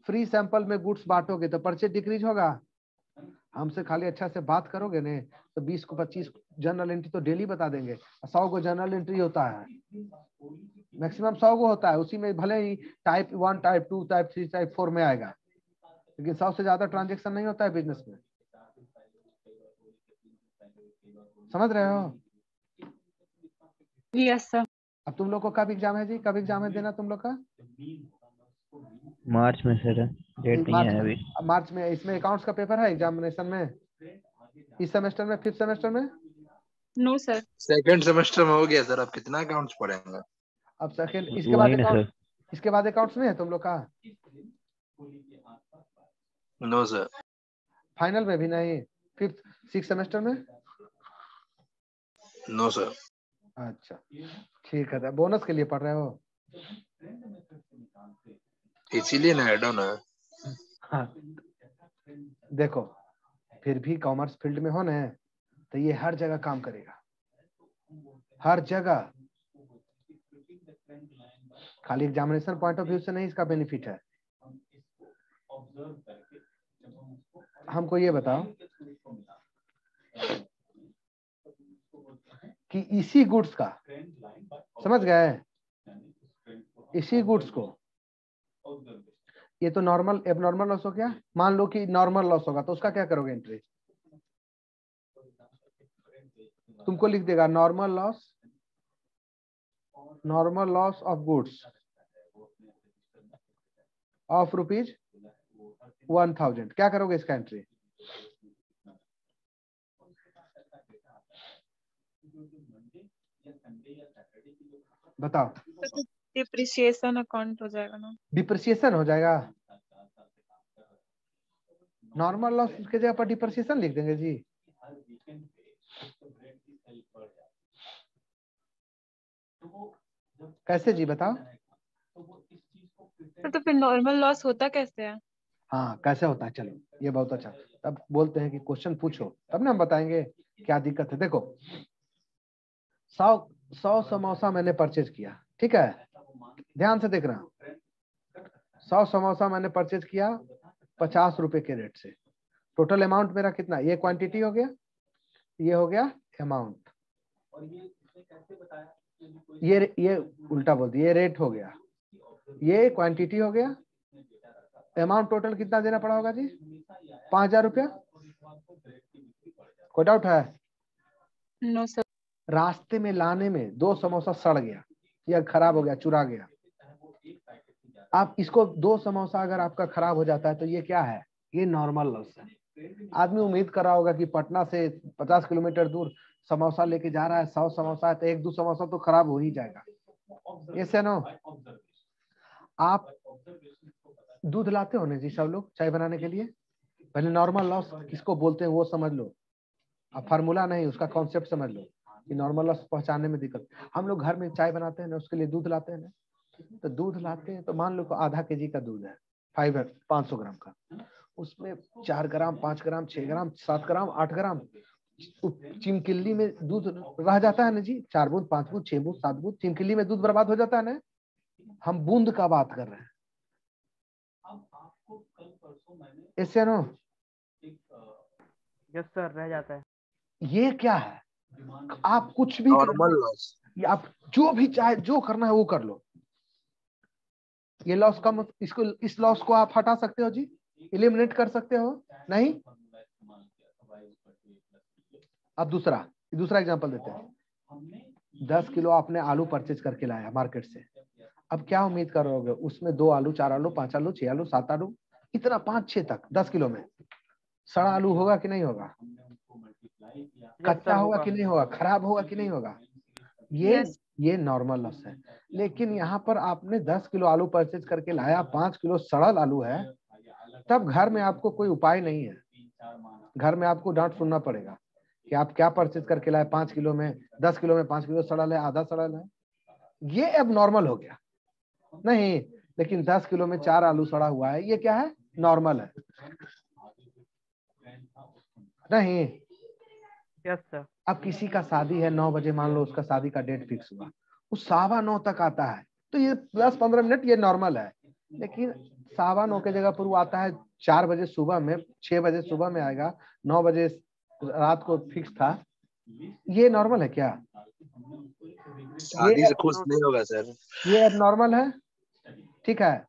फ्री सैंपल में गुड्स बांटोगे तो परचेज डिक्रीज होगा। हमसे खाली अच्छा से बात करोगे ने तो 20 को 25 जनरल एंट्री तो डेली बता देंगे। 100 को जनरल एंट्री होता है, मैक्सिमम 100 को होता है। उसी में भले ही टाइप 1, टाइप 2, टाइप 3, टाइप 4 में आएगा, लेकिन 100 से ज्यादा ट्रांजेक्शन नहीं होता है बिजनेस में। समझ रहे हो? Yes sir. अब तुम लोग को कब एग्जाम है जी? कब एग्जाम है देना तुम लोग का? मार्च में सर, डेट नहीं है अभी। मार्च में। इसमें अकाउंट्स का पेपर है एग्जामिनेशन में इस सेमेस्टर में, 5th सेमेस्टर में? No sir. सेकंड सेमेस्टर में हो गया सर। अब कितना अकाउंट्स पढ़ेंगे? अब सेकंड, वही ना सर। इसके बाद अकाउंट्स में है तुम लोग का? No sir. फाइनल में भी नहीं? 5th 6th सेमेस्टर में? No sir. अच्छा ठीक है। बोनस के लिए पढ़ रहे हो? इसीलिए ना ऐड ऑन है। हाँ। देखो फिर भी कॉमर्स फील्ड में हो ना तो ये हर जगह काम करेगा, हर जगह। खाली एग्जामिनेशन पॉइंट ऑफ व्यू से नहीं इसका बेनिफिट है। हमको ये बताओ कि इसी गुड्स का, समझ गए, इसी गुड्स को, ये तो नॉर्मल एबनॉर्मल लॉस हो गया। मान लो कि नॉर्मल लॉस होगा तो उसका क्या करोगे एंट्री? तुमको लिख देगा normal loss of goods of ₹1000। क्या करोगे इसका एंट्री? बताओ। डिप्रिसिएशन अकाउंट हो जाएगा ना? डिप्रिसिएशन हो जाएगा। नॉर्मल लॉस के जगह पर डिप्रिसिएशन लिख देंगे जी। कैसे जी बताओ? तो फिर नॉर्मल लॉस होता कैसे है? हाँ कैसे होता है, चलो ये बहुत अच्छा। तब बोलते हैं कि क्वेश्चन पूछो तब ना हम बताएंगे क्या दिक्कत है। देखो 100 समोसा मैंने परचेज किया, ठीक है, ध्यान से देखना। 100 समोसा मैंने परचेज किया 50 रुपए के रेट से। टोटल अमाउंट मेरा कितना? ये क्वांटिटी हो गया, ये हो गया अमाउंट, ये उल्टा बोल दिया, ये रेट हो गया, ये क्वांटिटी हो गया। अमाउंट टोटल कितना देना पड़ा होगा जी? 5000 रुपया। कोई डाउट है? No sir. रास्ते में लाने में 2 समोसा सड़ गया या खराब हो गया, चुरा गया। आप इसको 2 समोसा अगर आपका खराब हो जाता है तो ये क्या है? ये नॉर्मल लॉस है। आदमी उम्मीद कर रहा होगा कि पटना से 50 किलोमीटर दूर समोसा लेके जा रहा है, 100 समोसा है तो 1-2 समोसा तो खराब हो ही जाएगा। ये से नो। आप दूध लाते हो ना जी सब लोग चाय बनाने के लिए? पहले नॉर्मल लॉस किसको बोलते हैं वो समझ लो। अब फार्मूला नहीं, उसका कॉन्सेप्ट समझ लो कि नॉर्मल लॉस पहचानने में दिक्कत। हम लोग घर में चाय बनाते हैं ना, उसके लिए दूध लाते हैं ना, तो दूध लाते हैं तो मान लो आधा केजी का दूध है, 500 ग्राम का, उसमें 4 ग्राम, 5 ग्राम, 6 ग्राम, 7 ग्राम, 8 ग्राम चिमकिल्ली में दूध रह जाता है ना जी। 4 बूंद, 5 बूंद, 6 बूंद, 7 बूंद चिमकिल्ली में दूध बर्बाद हो जाता है ना। हम बूंद का बात कर रहे हैं। ऐसे नो? यस सर, रह जाता है। ये क्या है? आप कुछ भी नॉर्मल लॉस, आप जो भी चाहे जो करना है वो कर लो। ये लॉस का इसको, इस लॉस को आप हटा सकते हो जी, एलिमिनेट कर सकते हो नहीं? अब दूसरा एग्जांपल देते हैं। 10 किलो आपने आलू परचेज करके लाया मार्केट से। अब क्या उम्मीद कर रहे हो? उसमें 2 आलू, 4 आलू, 5 आलू, 6 आलू, 7 आलू, इतना 5-6 तक 10 किलो में सड़ा आलू होगा कि नहीं होगा? कच्चा होगा कि नहीं होगा? खराब होगा कि नहीं होगा? ये नॉर्मल लॉस है। लेकिन यहाँ पर आपने 10 किलो आलू परचेज करके लाया, 5 किलो सड़ल आलू है, तब घर में आपको कोई उपाय नहीं है। घर में आपको डांट सुनना पड़ेगा कि आप क्या परचेज करके लाए, 5 किलो में 10 किलो में 5 किलो सड़ा लाए, आधा सड़ा लाए, ये अब नॉर्मल हो गया नहीं। लेकिन 10 किलो में 4 आलू सड़ा हुआ है, ये क्या है, नॉर्मल है नहीं। Yes sir. अब किसी का शादी है 9 बजे, मान लो उसका शादी का डेट फिक्स हुआ, वो 9:15 तक आता है, तो ये 10-15 मिनट ये नॉर्मल है। लेकिन 9:15 के जगह पर वो आता है 4 बजे सुबह में, 6 बजे सुबह में आएगा, 9 बजे रात को फिक्स था, ये नॉर्मल है क्या? शादी से खुश नहीं होगा सर। ये अब नॉर्मल है, ठीक है,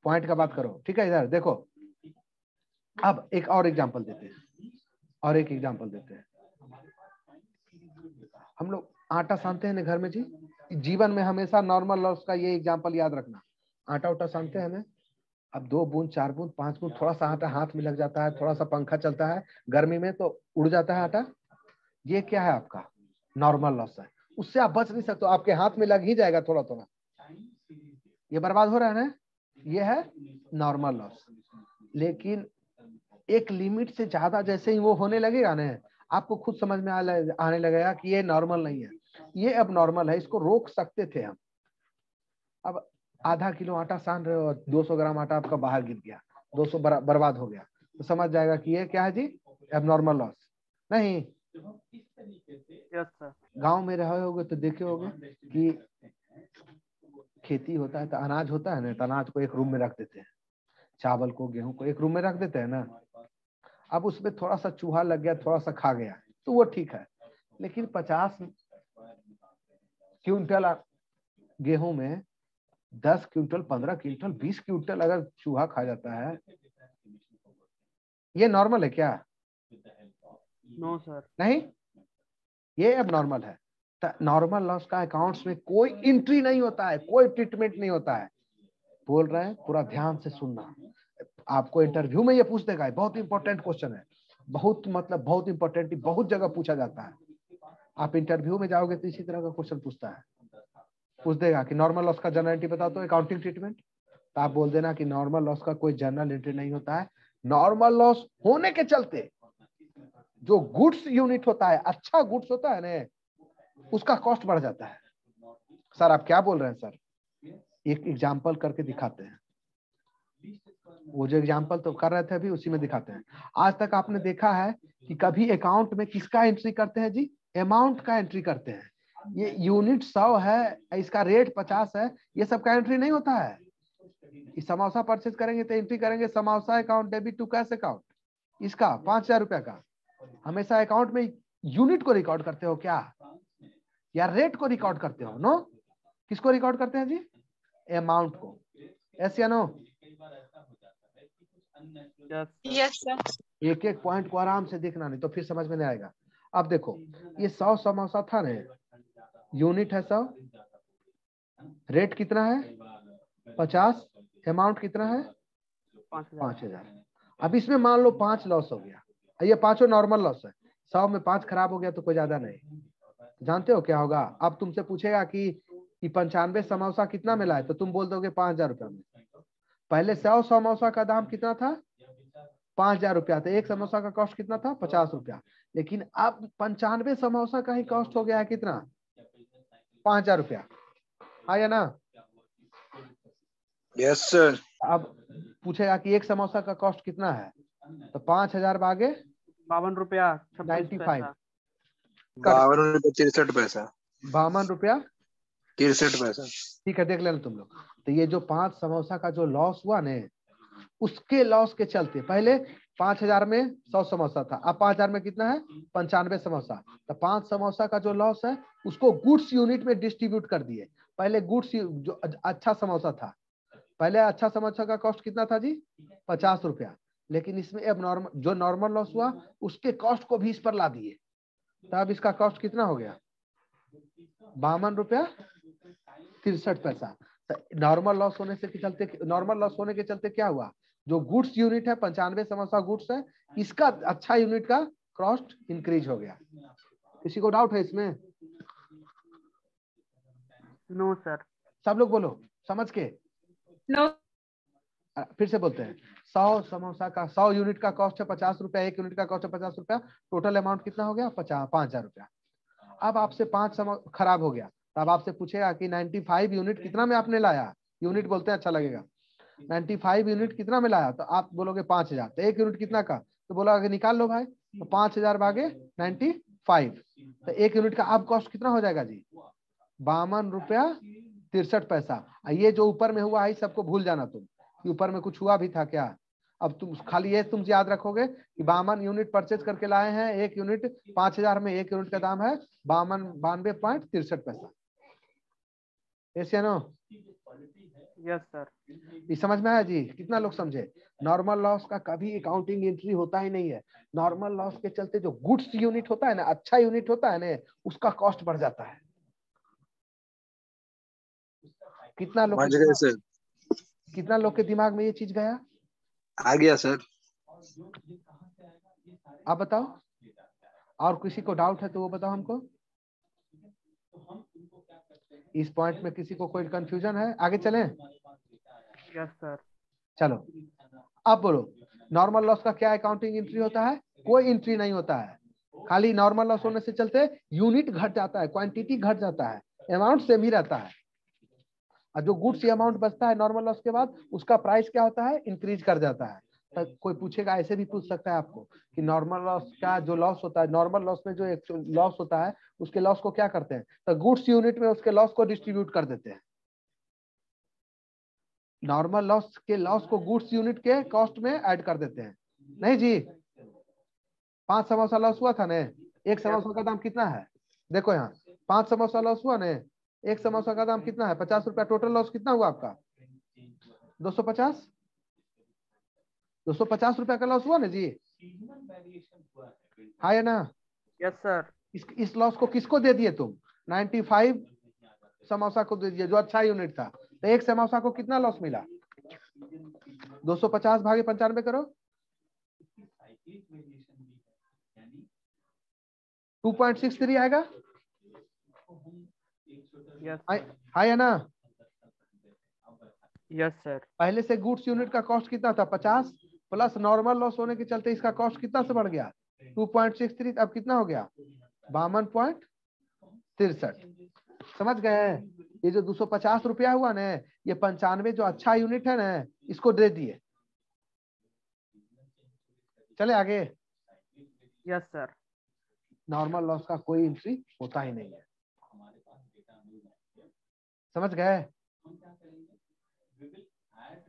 पॉइंट का बात करो, ठीक है। इधर देखो, अब एक और एग्जांपल देते हैं, और एक एग्जांपल देते हैं। हम लोग आटा सानते हैं ना घर में जी, जीवन में हमेशा नॉर्मल लॉस का ये एग्जांपल याद रखना। आटा उटा सानते हैं ना, अब 2 बूंद 4 बूंद 5 बूंद थोड़ा सा आटा हाथ में लग जाता है, थोड़ा सा पंखा चलता है गर्मी में तो उड़ जाता है आटा, ये क्या है आपका नॉर्मल लॉस है। उससे आप बच नहीं सकते, आपके हाथ में लग ही जाएगा थोड़ा थोड़ा, ये बर्बाद हो रहा है ना, ये है नॉर्मल लॉस। लेकिन एक लिमिट से ज्यादा जैसे ही वो होने लगेगा ना, आपको खुद समझ में आने लगेगा कि ये नॉर्मल नहीं है, ये अब नॉर्मल है, इसको रोक सकते थे हम। अब आधा किलो आटा सान रहे हो और 200 ग्राम आटा आपका बाहर गिर गया, 200 बर्बाद हो गया, तो समझ जाएगा कि ये क्या है जी, अब नॉर्मल लॉस नहीं। Yes sir. गांव में रहे होगे तो देखे होगे कि खेती होता है तो अनाज होता है ना, तो अनाज को एक रूम में रख देते हैं, चावल को गेहूं को एक रूम में रख देते हैं ना। अब उसमें थोड़ा सा चूहा लग गया, थोड़ा सा खा गया तो वो ठीक है, लेकिन 50 क्विंटल गेहूं में 10 क्विंटल 15 क्विंटल 20 क्विंटल अगर चूहा खा जाता है, ये नॉर्मल है क्या? No sir. नहीं, ये अब नॉर्मल है। नॉर्मल लॉस का अकाउंट्स में कोई एंट्री नहीं होता है, कोई ट्रीटमेंट नहीं होता है। बोल रहे हैं, पूरा ध्यान से सुनना, आपको इंटरव्यू में ये पूछ देगा, बहुत इंपॉर्टेंट क्वेश्चन है, बहुत मतलब बहुत इंपॉर्टेंट, बहुत जगह पूछा जाता है। आप इंटरव्यू में जाओगे तो इसी तरह का क्वेश्चन पूछता है, पूछ देगा कि नॉर्मल लॉस का जनरल एंट्री बताओ तो अकाउंटिंग ट्रीटमेंट, तो आप बोल देना कि नॉर्मल लॉस का कोई जनरल एंट्री नहीं होता है। नॉर्मल लॉस होने के चलते जो गुड्स यूनिट होता है, अच्छा गुड्स होता है ना, उसका कॉस्ट बढ़ जाता है। सर आप क्या बोल रहे हैं सर? एक एग्जाम्पल करके दिखाते हैं, वो जो एग्जाम्पल तो कर रहे थे अभी उसी में दिखाते हैं। आज तक आपने देखा है कि कभी अकाउंट में किसका एंट्री करते हैं जी? अमाउंट का एंट्री करते हैं। ये यूनिट 100 है, इसका रेट 50 है, ये सब का एंट्री नहीं होता है। समोसा परचेज करेंगे तो एंट्री करेंगे samosa account debit to cash account, इसका 5000 रुपया का। हमेशा अकाउंट में यूनिट को रिकॉर्ड करते हो क्या, या रेट को रिकॉर्ड करते हो? नो, किसको रिकॉर्ड करते हैं जी? अमाउंट को। यस या नो? Yes sir. एक एक पॉइंट को आराम से देखना, नहीं तो फिर समझ में नहीं आएगा। अब देखो, ये 100 समोसा था ना, यूनिट है 100, रेट कितना है 50, अमाउंट कितना है 5000। अब इसमें मान लो 5 लॉस हो गया, ये पांचों नॉर्मल लॉस है, 100 में 5 खराब हो गया तो कोई ज्यादा नहीं। जानते हो क्या होगा? अब तुमसे पूछेगा कि 95 समोसा कितना मिला है, तो तुम बोल दोगे 5000 रुपया में। पहले 100 समोसा का दाम कितना था? 5000 रुपया था। एक समोसा का कॉस्ट कितना था? 50 रुपया। लेकिन अब 95 समोसा का ही कॉस्ट हो गया है कितना? 5000 रुपया। आया ना? Yes sir. अब पूछेगा कि एक समोसा का कॉस्ट कितना है, तो 5000 भागे 52 रुपया 95, 52 रुपये 63 पैसा। 52 रुपया 63 पैसा। ठीक है, देख लेना तुम लोग। तो ये जो 5 समोसा का जो लॉस हुआ ने, उसके लॉस के चलते पहले 5000 में 100 समोसा था, अब 5000 में कितना है? 95 समोसा। तो 5 समोसा का जो लॉस है उसको गुड्स यूनिट में डिस्ट्रीब्यूट कर दिए। पहले गुड्स जो अच्छा समोसा था, पहले अच्छा समोसा का कॉस्ट कितना था जी? 50 रुपया। लेकिन इसमें अब जो नॉर्मल लॉस हुआ उसके कॉस्ट को भी इस पर ला दिए, तब इसका कॉस्ट कितना हो गया? 52 रुपया 63 पैसा। नॉर्मल लॉस होने से के चलते क्या हुआ? जो गुड्स यूनिट है 95 समोसा गुड्स है, इसका अच्छा यूनिट का कॉस्ट इंक्रीज हो गया। किसी को डाउट है इसमें? No sir. सब लोग बोलो समझ के। नो फिर से बोलते हैं 100 समोसा का 100 यूनिट का कॉस्ट है 50 रुपया, 1 यूनिट का कॉस्ट है 50 रुपया, टोटल अमाउंट कितना हो गया 5,000 रुपया। अब आपसे 5 खराब हो गया, तब आपसे पूछेगा कि 95 यूनिट कितना में आपने लाया, यूनिट बोलते हैं अच्छा लगेगा, 95 यूनिट कितना में लाया, तो आप बोलोगे 5,000, तो 1 यूनिट कितना का, तो बोला निकाल लो भाई, तो 5,000 भागे 95, तो 1 यूनिट का अब कॉस्ट कितना हो जाएगा जी 52 रुपया 63 पैसा। ये जो ऊपर में हुआ है सबको भूल जाना तुम, ऊपर में कुछ हुआ भी था क्या, अब तुम खाली ये तुम याद रखोगे कि 52 यूनिट परचेज करके लाए हैं, 1 यूनिट 5,000 में, 1 यूनिट का दाम है 92.63 पैसा। ऐसे है ना? Yes sir. ये समझ में आया जी? कितना लोग समझे? नॉर्मल लॉस का कभी अकाउंटिंग एंट्री होता ही नहीं है। नॉर्मल लॉस के चलते जो गुड्स यूनिट होता है ना, अच्छा यूनिट होता है ना, उसका कॉस्ट बढ़ जाता है। कितना लोग के दिमाग में ये चीज गया? आ गया सर। आप बताओ, और किसी को डाउट है तो वो बताओ हमको। इस पॉइंट में किसी को कोई कंफ्यूजन है? आगे चलें? Yes sir. चलो अब बोलो, नॉर्मल लॉस का क्या अकाउंटिंग एंट्री होता है? कोई एंट्री नहीं होता है, खाली नॉर्मल लॉस होने से चलते यूनिट घट जाता है, क्वांटिटी घट जाता है, अमाउंट सेम ही रहता है, और जो गुड्स अमाउंट बचता है नॉर्मल लॉस के बाद, उसका प्राइस क्या होता है? इंक्रीज कर जाता है। तो कोई पूछेगा, ऐसे भी पूछ सकता है आपको कि नॉर्मल लॉस का जो लॉस होता है, नॉर्मल लॉस में जो लॉस होता है, उसके लॉस को क्या करते हैं? तो गुड्स यूनिट में उसके लॉस को डिस्ट्रीब्यूट कर देते हैं। नॉर्मल लॉस के लॉस को गुड्स यूनिट के कॉस्ट में ऐड कर देते हैं। नहीं जी, 5 समोसा लॉस हुआ था ने, 1 समोसा का दाम कितना है? देखो यहाँ 5 समोसा लॉस हुआ ने, 1 समोसा का दाम कितना है? 50 रुपया। टोटल लॉस कितना हुआ आपका? 250 रुपया का लॉस हुआ ना जी? हाँ या ना? Yes sir. इस लॉस को किसको दे दिए तुम? 95 समोसा को दे दिए जो अच्छा यूनिट था। तो 1 समोसा को कितना लॉस मिला? 250 भागे 95 करो, 2.63 आएगा। हाँ या ना? Yes sir. पहले से गुड्स यूनिट का कॉस्ट कितना था? 50, प्लस नॉर्मल लॉस होने के चलते इसका कॉस्ट कितना से बढ़ गया? 2.63। अब कितना हो गया? 52.63। समझ गए? ये जो 250 रुपया हुआ ना, ये 95 जो अच्छा यूनिट है ना, इसको दे दिए। चले आगे? Yes sir. नॉर्मल लॉस का कोई एंट्री होता ही नहीं है। समझ गए?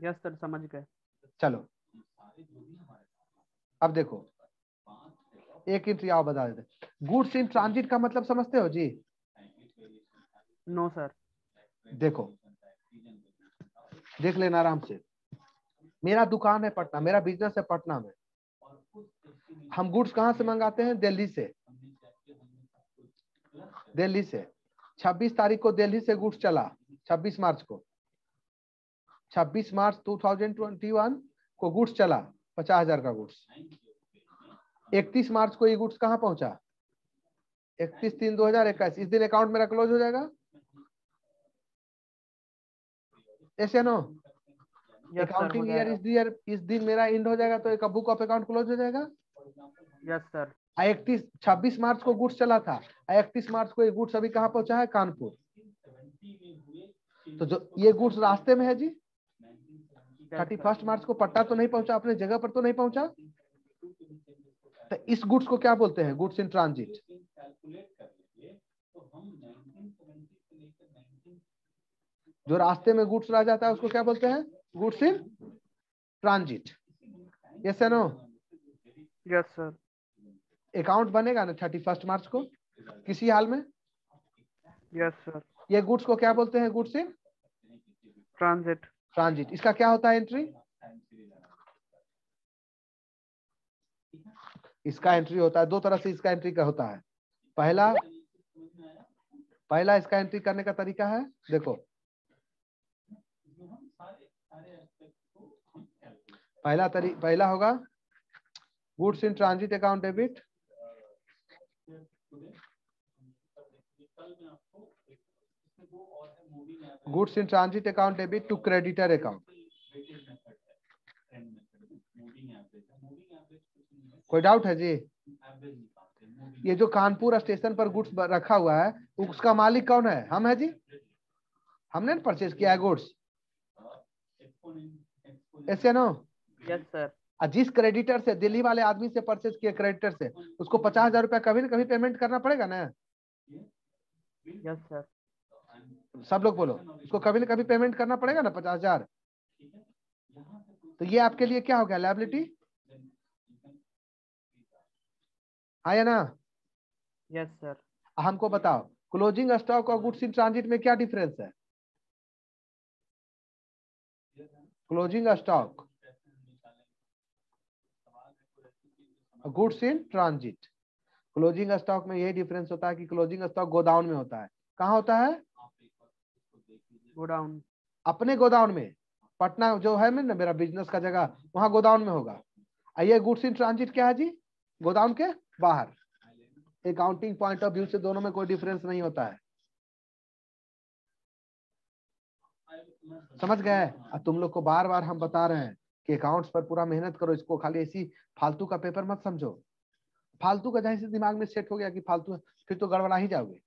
यस सर, समझ गए। चलो अब देखो, एक एंट्री आओ बता देते। गुड्स इन ट्रांजिट का मतलब समझते हो जी? No sir. देखो, देख लेना आराम से। मेरा दुकान है पटना, मेरा बिजनेस है पटना में। हम गुड्स कहां से मंगाते हैं? दिल्ली से। दिल्ली से 26 तारीख को दिल्ली से गुड्स चला, 26 मार्च को, 26 मार्च 2021 को गुड्स चला 50,000 का गुड्स। 31 मार्च को ये गुड्स कहां पहुंचा? 31/3/2021। इस दिन अकाउंट मेरा क्लोज हो जाएगा। ऐसे नो? अकाउंटिंग ईयर इस दिन मेरा एंड हो जाएगा, तो एक बुक ऑफ अकाउंट क्लोज हो जाएगा। Yes sir. 26 मार्च को गुड्स चला था, 31 मार्च को ये गुड्स अभी कहां पहुंचा है? कानपुर। तो जो ये गुड्स रास्ते में है जी, 31 मार्च को पट्टा तो नहीं पहुंचा, अपने जगह पर तो नहीं पहुंचा। तो इस गुड्स को क्या बोलते हैं? Goods in transit. जो रास्ते में गुड्स रह जाता है उसको क्या बोलते हैं? Goods in transit. Yes no? Yes sir. Account बनेगा ना 31 मार्च को किसी हाल में? Yes sir. ये गुड्स को क्या बोलते हैं? Goods in transit. ट्रांजिट। इसका क्या होता है एंट्री? इसका एंट्री होता है 2 तरह से। इसका एंट्री का होता है, पहला इसका एंट्री करने का तरीका है, देखो पहला होगा goods in transit account debit. Goods in transit account debit to creditor account. कोई डाउट है जी? ये जो कानपुर स्टेशन पर गुड्स रखा हुआ है उसका मालिक कौन है? हम है जी। हमने परचेज किया है गुड्स, ऐसे नो? Yes sir. जिस क्रेडिटर से, दिल्ली वाले आदमी से परचेज किया क्रेडिटर से, उसको 50,000 रुपया कभी ना कभी पेमेंट करना पड़ेगा ना? Yes sir. सब लोग बोलो, उसको कभी ना कभी पेमेंट करना पड़ेगा ना 50,000। तो ये आपके लिए क्या हो गया? लायबिलिटी, हाँ या ना? Yes sir. हमको बताओ क्लोजिंग स्टॉक और गुड्स इन ट्रांजिट में क्या डिफरेंस है? Closing stock, goods in transit. Closing stock में यही डिफरेंस होता है कि क्लोजिंग स्टॉक गोडाउन में होता है। कहाँ होता है? गोडाउन। अपने गोडाउन में। पटना जो है ना मेरा बिजनेस का जगह, वहां गोडाउन में होगा। ये गुड्स इन ट्रांजिट क्या है जी? गोडाउन के बाहर। अकाउंटिंग पॉइंट ऑफ व्यू से दोनों में कोई डिफरेंस नहीं होता है। समझ गए? तुम लोग को बार बार हम बता रहे हैं कि अकाउंट्स पर पूरा मेहनत करो, इसको खाली ऐसी फालतू का पेपर मत समझो। फालतू का जैसे दिमाग में सेट हो गया कि फालतू, फिर तो गड़बड़ा ही जाओगे।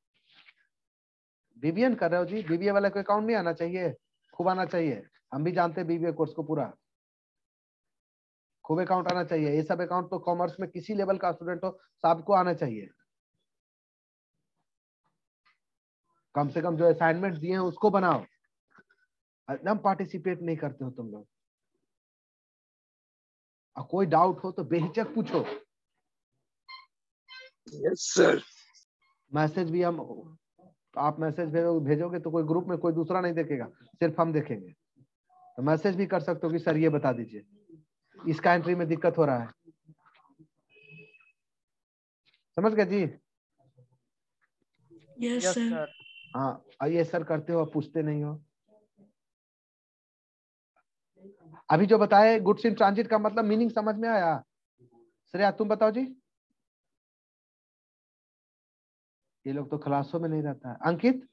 बीबीए कर रहे हो जी, बीबीए वाला को अकाउंट नहीं आना चाहिए? खूब आना चाहिए। हम भी जानते हैं बीबीए कोर्स को पूरा खूब अकाउंट आना चाहिए। ये सब अकाउंट तो कॉमर्स में किसी लेवल का स्टूडेंट हो सबको आना चाहिए। कम से कम जो असाइनमेंट दिए हैं उसको बनाओ। एकदम पार्टिसिपेट नहीं करते हो तुम लोग। और कोई डाउट हो तो बेहिचक पूछो। Yes sir. मैसेज भी हम, आप मैसेज भेजोगे तो कोई ग्रुप में कोई दूसरा नहीं देखेगा, सिर्फ हम देखेंगे। तो मैसेज भी कर सकते हो कि सर ये बता दीजिए, इसका एंट्री में दिक्कत हो रहा है। समझ गए जी? Yes sir. हाँ, ये सर करते हो, पूछते नहीं हो। अभी जो बताए गुड्स इन ट्रांजिट का मतलब मीनिंग समझ में आया? श्रेया तुम बताओ जी। ये लोग तो क्लासों में नहीं रहता है। अंकित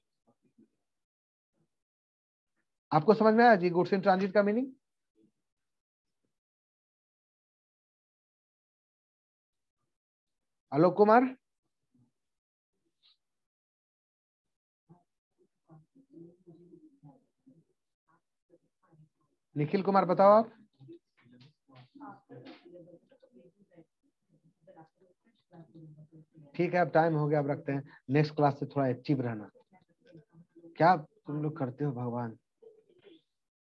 आपको समझ में आया जी गुड्स इन ट्रांजिट का मीनिंग? आलोक कुमार, निखिल कुमार बताओ आप। ठीक है, अब टाइम हो गया, अब रखते हैं। नेक्स्ट क्लास से थोड़ा एक्टिव रहना। क्या तुम लोग करते हो भगवान?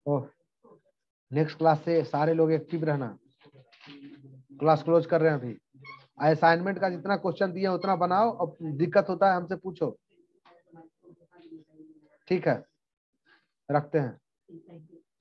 ओह, नेक्स्ट क्लास से सारे लोग एक्टिव रहना। क्लास क्लोज कर रहे हैं अभी। असाइनमेंट का जितना क्वेश्चन दिया उतना बनाओ, और दिक्कत होता है हमसे पूछो। ठीक है, रखते हैं।